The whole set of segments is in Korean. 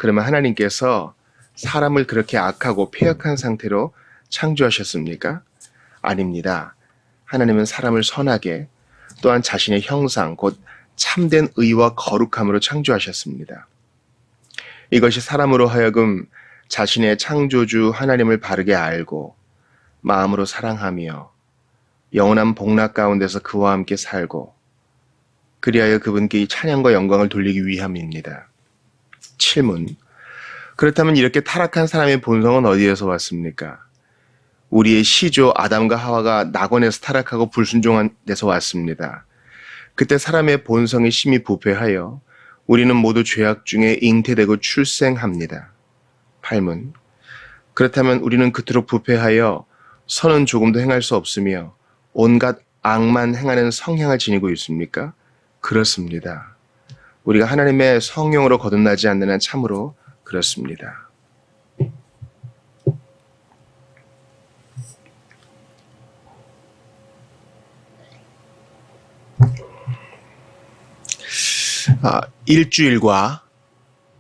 그러면 하나님께서 사람을 그렇게 악하고 패역한 상태로 창조하셨습니까? 아닙니다. 하나님은 사람을 선하게 또한 자신의 형상, 곧 참된 의와 거룩함으로 창조하셨습니다. 이것이 사람으로 하여금 자신의 창조주 하나님을 바르게 알고 마음으로 사랑하며 영원한 복락 가운데서 그와 함께 살고 그리하여 그분께 이 찬양과 영광을 돌리기 위함입니다. 7문. 그렇다면 이렇게 타락한 사람의 본성은 어디에서 왔습니까? 우리의 시조 아담과 하와가 낙원에서 타락하고 불순종한 데서 왔습니다. 그때 사람의 본성이 심히 부패하여 우리는 모두 죄악 중에 잉태되고 출생합니다. 8문. 그렇다면 우리는 그토록 부패하여 선은 조금도 행할 수 없으며 온갖 악만 행하는 성향을 지니고 있습니까? 그렇습니다. 우리가 하나님의 성령으로 거듭나지 않는 한 참으로 그렇습니다. 일주일과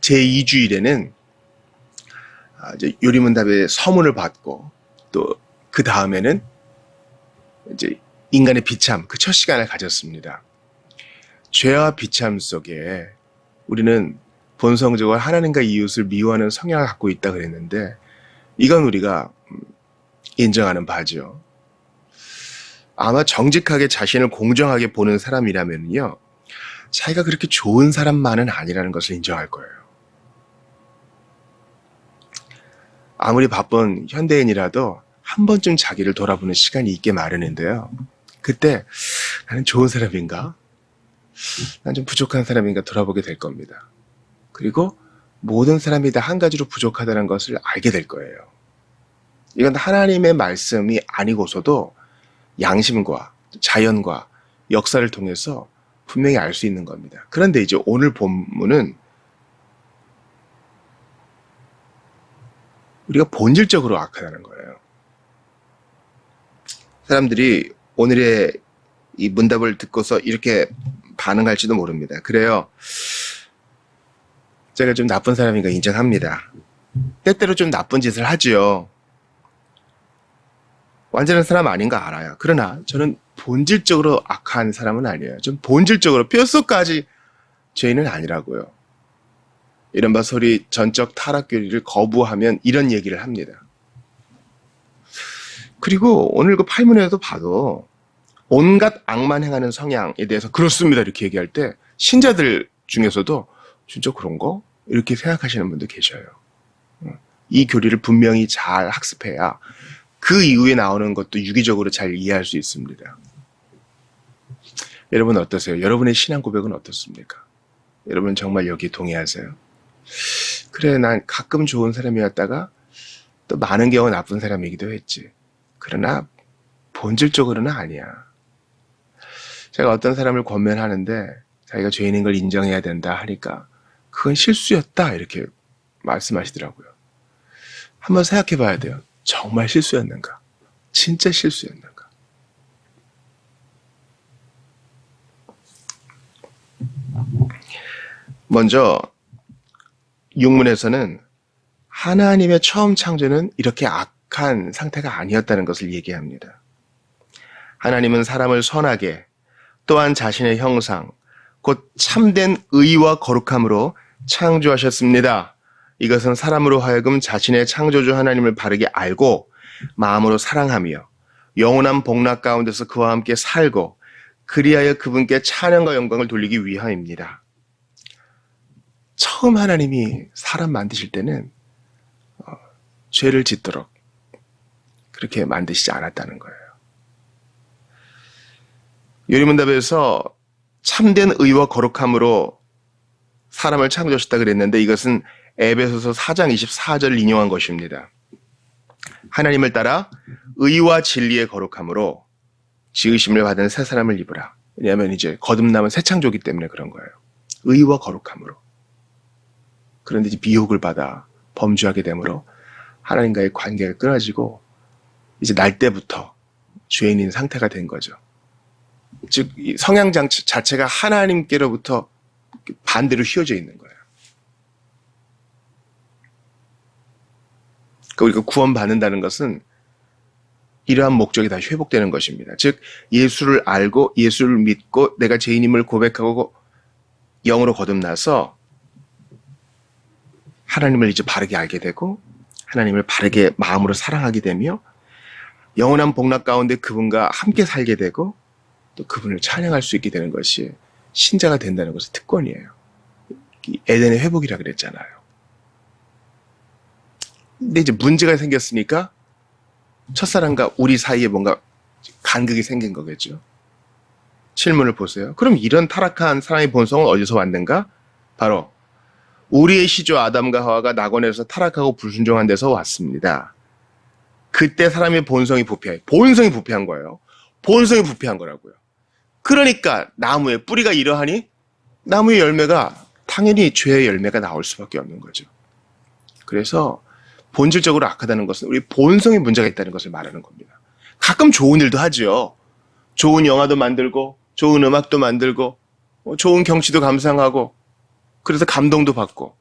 제2주일에는 요리문답의 서문을 받고 또 그 다음에는 이제 인간의 비참, 그 첫 시간을 가졌습니다. 죄와 비참 속에 우리는 본성적으로 하나님과 이웃을 미워하는 성향을 갖고 있다 그랬는데 이건 우리가 인정하는 바죠. 아마 정직하게 자신을 공정하게 보는 사람이라면요, 자기가 그렇게 좋은 사람만은 아니라는 것을 인정할 거예요. 아무리 바쁜 현대인이라도 한 번쯤 자기를 돌아보는 시간이 있게 마련인데요. 그때 나는 좋은 사람인가? 난 좀 부족한 사람인가 돌아보게 될 겁니다. 그리고 모든 사람이 다 한 가지로 부족하다는 것을 알게 될 거예요. 이건 하나님의 말씀이 아니고서도 양심과 자연과 역사를 통해서 분명히 알 수 있는 겁니다. 그런데 이제 오늘 본문은 우리가 본질적으로 악하다는 거예요. 사람들이 오늘의 이 문답을 듣고서 이렇게 반응할지도 모릅니다. 그래요. 제가 좀 나쁜 사람인가 인정합니다. 때때로 좀 나쁜 짓을 하지요. 완전한 사람 아닌가 알아요. 그러나 저는 본질적으로 악한 사람은 아니에요. 좀 본질적으로 뼛속까지 죄인은 아니라고요. 이른바 소리 전적 타락교리를 거부하면 이런 얘기를 합니다. 그리고 오늘 그 팔문에도 봐도 온갖 악만 행하는 성향에 대해서 그렇습니다 이렇게 얘기할 때 신자들 중에서도 진짜 그런 거? 이렇게 생각하시는 분도 계셔요. 이 교리를 분명히 잘 학습해야 그 이후에 나오는 것도 유기적으로 잘 이해할 수 있습니다. 여러분 어떠세요? 여러분의 신앙 고백은 어떻습니까? 여러분 정말 여기 동의하세요? 그래, 난 가끔 좋은 사람이었다가 또 많은 경우 나쁜 사람이기도 했지. 그러나 본질적으로는 아니야. 제가 어떤 사람을 권면하는데 자기가 죄인인 걸 인정해야 된다 하니까 그건 실수였다 이렇게 말씀하시더라고요. 한번 생각해 봐야 돼요. 정말 실수였는가? 진짜 실수였는가? 먼저 육문에서는 하나님의 처음 창조는 이렇게 악한 상태가 아니었다는 것을 얘기합니다. 하나님은 사람을 선하게 또한 자신의 형상, 곧 참된 의와 거룩함으로 창조하셨습니다. 이것은 사람으로 하여금 자신의 창조주 하나님을 바르게 알고 마음으로 사랑하며 영원한 복락 가운데서 그와 함께 살고 그리하여 그분께 찬양과 영광을 돌리기 위함입니다. 처음 하나님이 사람 만드실 때는 죄를 짓도록 그렇게 만드시지 않았다는 거예요. 요리문답에서 참된 의와 거룩함으로 사람을 창조하셨다 그랬는데 이것은 에베소서 4장 24절을 인용한 것입니다. 하나님을 따라 의와 진리의 거룩함으로 지으심을 받은 새 사람을 입으라. 왜냐하면 이제 거듭남은 새 창조기 때문에 그런 거예요. 의와 거룩함으로. 그런데 이제 미혹을 받아 범죄하게 되므로 하나님과의 관계가 끊어지고 이제 날 때부터 죄인인 상태가 된 거죠. 즉 성향 자체가 하나님께로부터 반대로 휘어져 있는 거예요. 그러니까 우리가 구원받는다는 것은 이러한 목적이 다시 회복되는 것입니다. 즉 예수를 알고 예수를 믿고 내가 죄인임을 고백하고 영으로 거듭나서 하나님을 이제 바르게 알게 되고 하나님을 바르게 마음으로 사랑하게 되며 영원한 복락 가운데 그분과 함께 살게 되고 또 그분을 찬양할 수 있게 되는 것이 신자가 된다는 것의 특권이에요. 에덴의 회복이라 그랬잖아요. 근데 이제 문제가 생겼으니까 첫사랑과 우리 사이에 뭔가 간극이 생긴 거겠죠. 질문을 보세요. 그럼 이런 타락한 사람의 본성은 어디서 왔는가? 바로 우리의 시조 아담과 하와가 낙원에서 타락하고 불순종한 데서 왔습니다. 그때 사람의 본성이 부패한 거예요. 본성이 부패한 거라고요. 그러니까 나무의 뿌리가 이러하니 나무의 열매가 당연히 죄의 열매가 나올 수밖에 없는 거죠. 그래서 본질적으로 악하다는 것은 우리 본성에 문제가 있다는 것을 말하는 겁니다. 가끔 좋은 일도 하죠. 좋은 영화도 만들고 좋은 음악도 만들고 좋은 경치도 감상하고 그래서 감동도 받고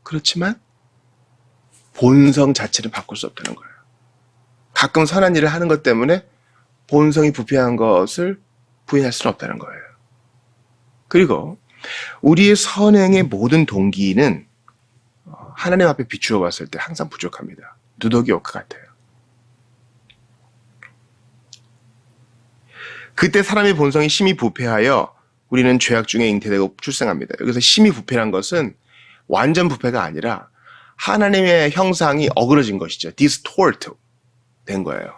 그렇지만 본성 자체를 바꿀 수 없다는 거예요. 가끔 선한 일을 하는 것 때문에 본성이 부패한 것을 부인할 수는 없다는 거예요. 그리고 우리의 선행의 모든 동기는 하나님 앞에 비추어 봤을 때 항상 부족합니다. 누더기 오크 같아요. 그때 사람의 본성이 심히 부패하여 우리는 죄악 중에 잉태되고 출생합니다. 여기서 심히 부패란 것은 완전 부패가 아니라 하나님의 형상이 어그러진 것이죠. distort 된 거예요.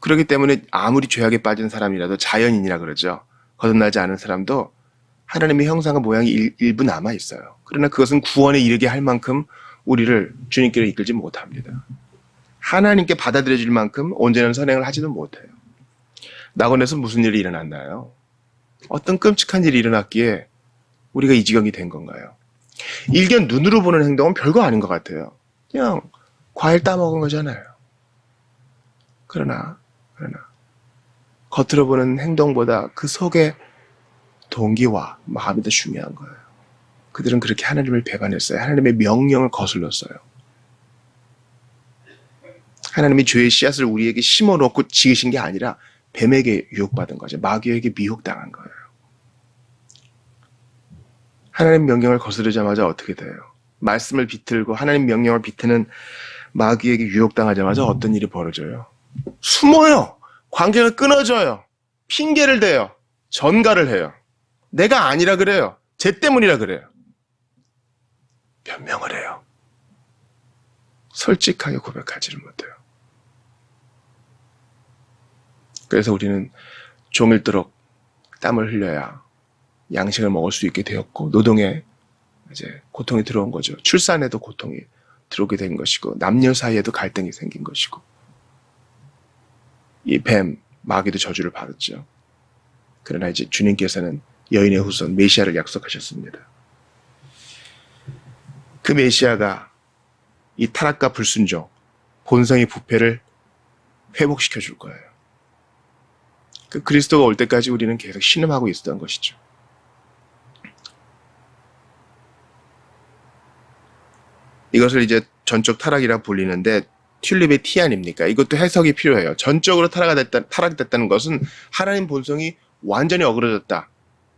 그렇기 때문에 아무리 죄악에 빠진 사람이라도 자연인이라 그러죠. 거듭나지 않은 사람도 하나님의 형상과 모양이 일부 남아 있어요. 그러나 그것은 구원에 이르게 할 만큼 우리를 주님께로 이끌지 못합니다. 하나님께 받아들여질 만큼 온전한 선행을 하지도 못해요. 낙원에서 무슨 일이 일어났나요? 어떤 끔찍한 일이 일어났기에 우리가 이 지경이 된 건가요? 일견 눈으로 보는 행동은 별거 아닌 것 같아요. 그냥 과일 따먹은 거잖아요. 그러나 겉으로 보는 행동보다 그 속에 동기와 마음이 더 중요한 거예요. 그들은 그렇게 하나님을 배반했어요. 하나님의 명령을 거슬렀어요. 하나님이 죄의 씨앗을 우리에게 심어놓고 지으신 게 아니라 뱀에게 유혹받은 거죠. 마귀에게 미혹당한 거예요. 하나님 명령을 거스르자마자 어떻게 돼요? 말씀을 비틀고 하나님 명령을 비트는 마귀에게 유혹당하자마자 어떤 일이 벌어져요? 숨어요. 관계가 끊어져요. 핑계를 대요. 전가를 해요. 내가 아니라 그래요. 쟤 때문이라 그래요. 변명을 해요. 솔직하게 고백하지를 못해요. 그래서 우리는 종일토록 땀을 흘려야 양식을 먹을 수 있게 되었고 노동에 이제 고통이 들어온 거죠. 출산에도 고통이 들어오게 된 것이고 남녀 사이에도 갈등이 생긴 것이고 이 뱀, 마귀도 저주를 받았죠. 그러나 이제 주님께서는 여인의 후손 메시아를 약속하셨습니다. 그 메시아가 이 타락과 불순종, 본성의 부패를 회복시켜 줄 거예요. 그 그리스도가 올 때까지 우리는 계속 신음하고 있었던 것이죠. 이것을 이제 전적 타락이라 불리는데 튤립의 티 아닙니까? 이것도 해석이 필요해요. 전적으로 타락됐다는 것은 하나님 본성이 완전히 어그러졌다,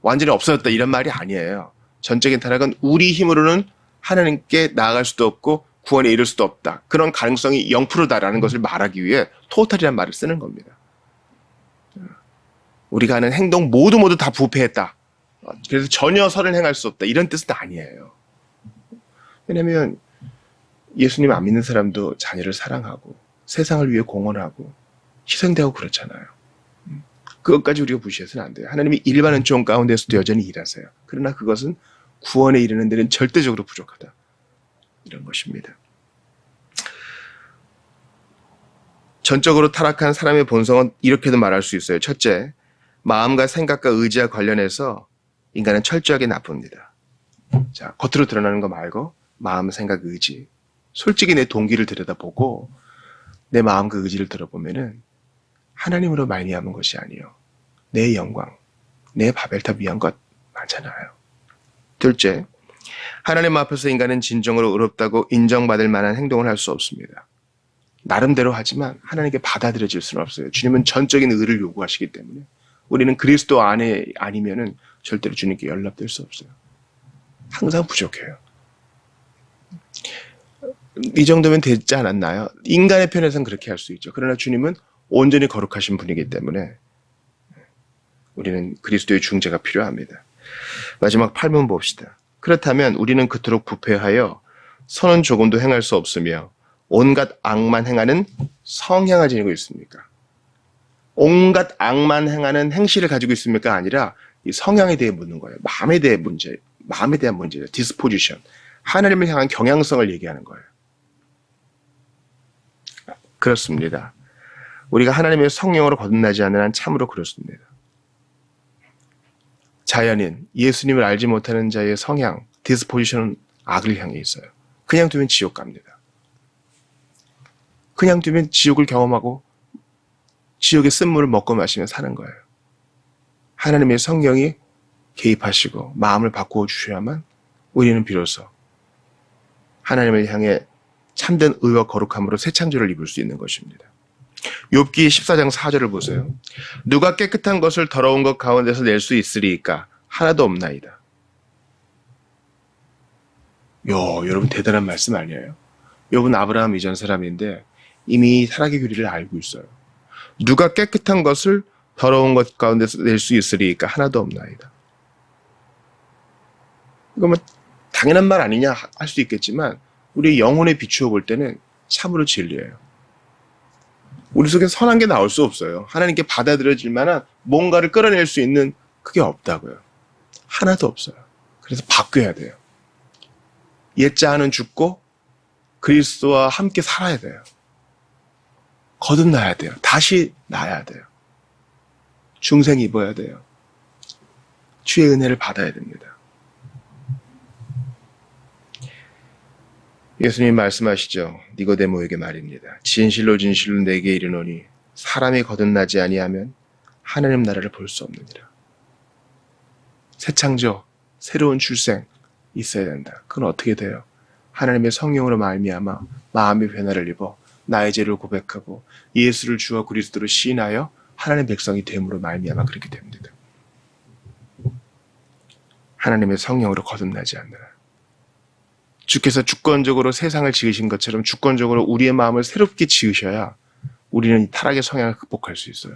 완전히 없어졌다 이런 말이 아니에요. 전적인 타락은 우리 힘으로는 하나님께 나아갈 수도 없고 구원에 이를 수도 없다. 그런 가능성이 0%다라는 것을 말하기 위해 토탈이라는 말을 쓰는 겁니다. 우리가 하는 행동 모두 다 부패했다. 그래서 전혀 선을 행할 수 없다. 이런 뜻은 아니에요. 왜냐하면 예수님 안 믿는 사람도 자녀를 사랑하고 세상을 위해 공헌하고 희생되고 그렇잖아요. 그것까지 우리가 무시해서는 안 돼요. 하나님이 일반 은총 가운데서도 여전히 일하세요. 그러나 그것은 구원에 이르는 데는 절대적으로 부족하다. 이런 것입니다. 전적으로 타락한 사람의 본성은 이렇게도 말할 수 있어요. 첫째, 마음과 생각과 의지와 관련해서 인간은 철저하게 나쁩니다. 자, 겉으로 드러나는 거 말고 마음, 생각, 의지. 솔직히 내 동기를 들여다보고 내 마음과 의지를 들어보면은 하나님으로 말미암은 것이 아니요, 내 영광, 내 바벨탑 위한 것 많잖아요. 둘째, 하나님 앞에서 인간은 진정으로 의롭다고 인정받을 만한 행동을 할 수 없습니다. 나름대로 하지만 하나님께 받아들여질 수는 없어요. 주님은 전적인 의를 요구하시기 때문에 우리는 그리스도 안에 아니면은 절대로 주님께 연락될 수 없어요. 항상 부족해요. 이 정도면 되지 않았나요? 인간의 편에서는 그렇게 할 수 있죠. 그러나 주님은 온전히 거룩하신 분이기 때문에 우리는 그리스도의 중재가 필요합니다. 마지막 8문 봅시다. 그렇다면 우리는 그토록 부패하여 선은 조금도 행할 수 없으며 온갖 악만 행하는 성향을 지니고 있습니까? 온갖 악만 행하는 행실을 가지고 있습니까? 아니라 이 성향에 대해 묻는 거예요. 마음에 대한 문제예요. 디스포지션. 하나님을 향한 경향성을 얘기하는 거예요. 그렇습니다. 우리가 하나님의 성령으로 거듭나지 않는 한 참으로 그렇습니다. 자연인, 예수님을 알지 못하는 자의 성향, 디스포지션은 악을 향해 있어요. 그냥 두면 지옥 갑니다. 그냥 두면 지옥을 경험하고 지옥의 쓴물을 먹고 마시며 사는 거예요. 하나님의 성령이 개입하시고 마음을 바꾸어 주셔야만 우리는 비로소 하나님을 향해 참된 의와 거룩함으로 새 창조를 입을 수 있는 것입니다. 욥기 14장 4절을 보세요. 누가 깨끗한 것을 더러운 것 가운데서 낼 수 있으리이까? 하나도 없나이다. 여러분 대단한 말씀 아니에요? 욥은 아브라함 이전 사람인데 이미 타락의 규리를 알고 있어요. 누가 깨끗한 것을 더러운 것 가운데서 낼 수 있으리이까? 하나도 없나이다. 이거 뭐 당연한 말 아니냐 할 수 있겠지만 우리 영혼에 비추어 볼 때는 참으로 진리예요. 우리 속에 선한 게 나올 수 없어요. 하나님께 받아들여질 만한 뭔가를 끌어낼 수 있는 그게 없다고요. 하나도 없어요. 그래서 바뀌어야 돼요. 옛 자아는 죽고 그리스도와 함께 살아야 돼요. 거듭나야 돼요. 다시 나야 돼요. 중생 입어야 돼요. 주의 은혜를 받아야 됩니다. 예수님 말씀하시죠. 니고데모에게 말입니다. 진실로 진실로 내게 이르노니 사람이 거듭나지 아니하면 하나님 나라를 볼 수 없느니라. 새 창조, 새로운 출생 있어야 된다. 그건 어떻게 돼요? 하나님의 성령으로 말미암아 마음의 변화를 입어 나의 죄를 고백하고 예수를 주와 그리스도로 시인하여 하나님의 백성이 됨으로 말미암아 그렇게 됩니다. 하나님의 성령으로 거듭나지 않느라. 주께서 주권적으로 세상을 지으신 것처럼 주권적으로 우리의 마음을 새롭게 지으셔야 우리는 이 타락의 성향을 극복할 수 있어요.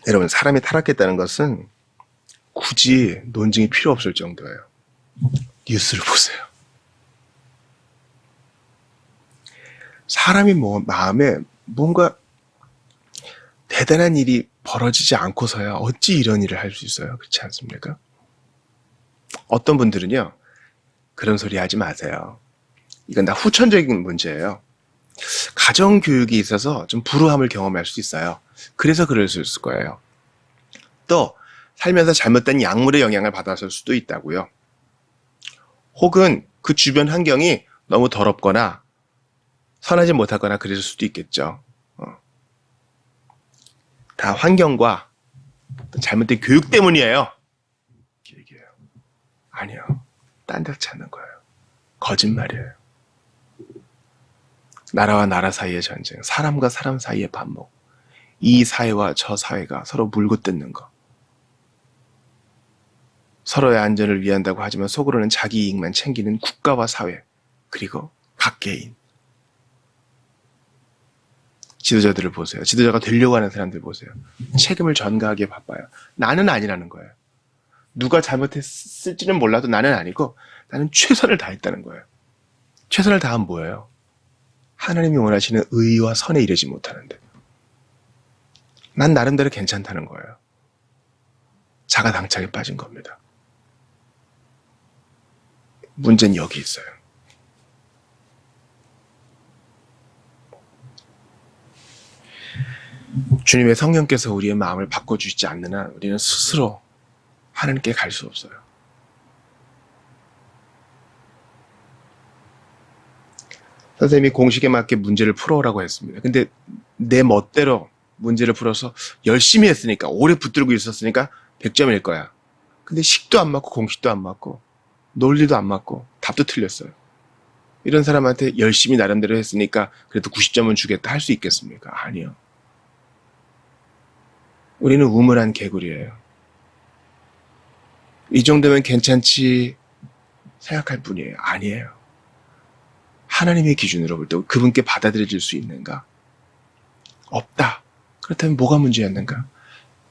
여러분, 사람이 타락했다는 것은 굳이 논증이 필요 없을 정도예요. 뉴스를 보세요. 사람이 마음에 뭔가 대단한 일이 벌어지지 않고서야 어찌 이런 일을 할 수 있어요? 그렇지 않습니까? 어떤 분들은요, 그런 소리 하지 마세요. 이건 다 후천적인 문제예요. 가정교육이 있어서 좀 불우함을 경험할 수 있어요. 그래서 그럴 수 있을 거예요. 또 살면서 잘못된 약물의 영향을 받았을 수도 있다고요. 혹은 그 주변 환경이 너무 더럽거나 선하지 못하거나 그랬을 수도 있겠죠. 다 환경과 잘못된 교육 때문이에요. 얘기해요. 아니요. 딴 데서 찾는 거예요. 거짓말이에요. 나라와 나라 사이의 전쟁, 사람과 사람 사이의 반목, 이 사회와 저 사회가 서로 물고 뜯는 거. 서로의 안전을 위한다고 하지만 속으로는 자기 이익만 챙기는 국가와 사회, 그리고 각 개인. 지도자들을 보세요. 지도자가 되려고 하는 사람들 보세요. 책임을 전가하기에 바빠요. 나는 아니라는 거예요. 누가 잘못했을지는 몰라도 나는 아니고 나는 최선을 다했다는 거예요. 최선을 다하면 뭐예요? 하나님이 원하시는 의와 선에 이르지 못하는데 난 나름대로 괜찮다는 거예요. 자가당착에 빠진 겁니다. 문제는 여기 있어요. 주님의 성령께서 우리의 마음을 바꿔주시지 않는 한 우리는 스스로 하나님께 갈 수 없어요. 선생님이 공식에 맞게 문제를 풀어오라고 했습니다. 근데 내 멋대로 문제를 풀어서 열심히 했으니까 오래 붙들고 있었으니까 100점일 거야. 근데 식도 안 맞고 공식도 안 맞고 논리도 안 맞고 답도 틀렸어요. 이런 사람한테 열심히 나름대로 했으니까 그래도 90점은 주겠다 할 수 있겠습니까? 아니요. 우리는 우물한 개구리예요. 이 정도면 괜찮지 생각할 뿐이에요. 아니에요. 하나님의 기준으로 볼 때 그분께 받아들여질 수 있는가? 없다. 그렇다면 뭐가 문제였는가?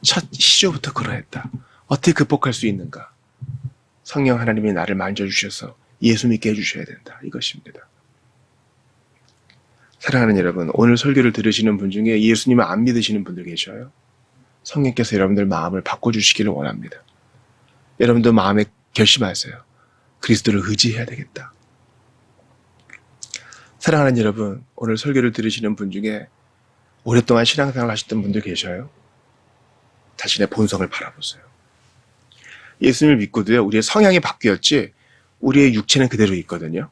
첫 시조부터 그러했다. 어떻게 극복할 수 있는가? 성령 하나님이 나를 만져주셔서 예수 믿게 해주셔야 된다. 이것입니다. 사랑하는 여러분, 오늘 설교를 들으시는 분 중에 예수님을 안 믿으시는 분들 계셔요. 성령께서 여러분들 마음을 바꿔주시기를 원합니다. 여러분도 마음에 결심하세요. 그리스도를 의지해야 되겠다. 사랑하는 여러분, 오늘 설교를 들으시는 분 중에 오랫동안 신앙생활을 하셨던 분들 계셔요. 자신의 본성을 바라보세요. 예수님을 믿고도요, 우리의 성향이 바뀌었지 우리의 육체는 그대로 있거든요.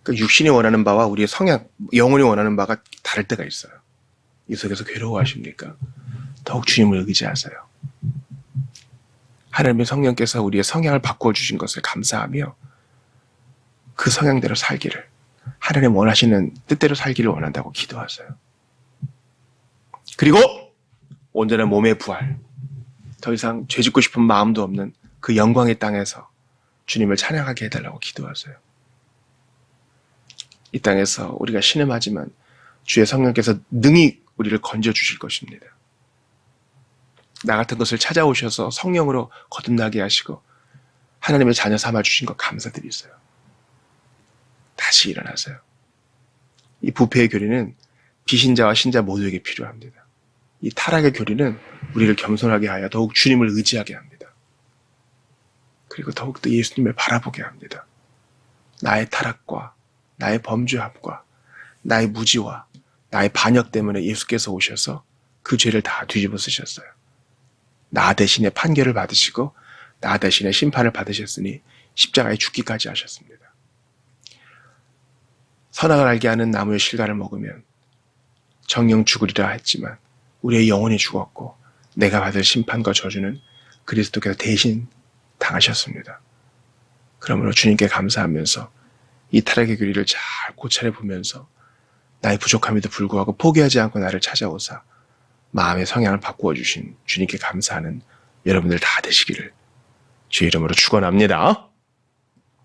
그러니까 육신이 원하는 바와 우리의 성향, 영혼이 원하는 바가 다를 때가 있어요. 이 속에서 괴로워하십니까? 더욱 주님을 의지하세요. 하나님의 성령께서 우리의 성향을 바꿔주신 것을 감사하며 그 성향대로 살기를, 하나님 원하시는 뜻대로 살기를 원한다고 기도하세요. 그리고 온전한 몸의 부활, 더 이상 죄짓고 싶은 마음도 없는 그 영광의 땅에서 주님을 찬양하게 해달라고 기도하세요. 이 땅에서 우리가 신음하지만 주의 성령께서 능히 우리를 건져주실 것입니다. 나 같은 것을 찾아오셔서 성령으로 거듭나게 하시고 하나님의 자녀 삼아주신 것 감사드리세요. 다시 일어나세요. 이 부패의 교리는 비신자와 신자 모두에게 필요합니다. 이 타락의 교리는 우리를 겸손하게 하여 더욱 주님을 의지하게 합니다. 그리고 더욱더 예수님을 바라보게 합니다. 나의 타락과 나의 범죄함과 나의 무지와 나의 반역 때문에 예수께서 오셔서 그 죄를 다 뒤집어 쓰셨어요. 나 대신에 판결을 받으시고 나 대신에 심판을 받으셨으니 십자가에 죽기까지 하셨습니다. 선악을 알게 하는 나무의 실과를 먹으면 정령 죽으리라 했지만 우리의 영혼이 죽었고 내가 받을 심판과 저주는 그리스도께서 대신 당하셨습니다. 그러므로 주님께 감사하면서 이 타락의 교리를 잘 고찰해 보면서 나의 부족함에도 불구하고 포기하지 않고 나를 찾아오사 마음의 성향을 바꾸어 주신 주님께 감사하는 여러분들 다 되시기를 주의 이름으로 축원합니다.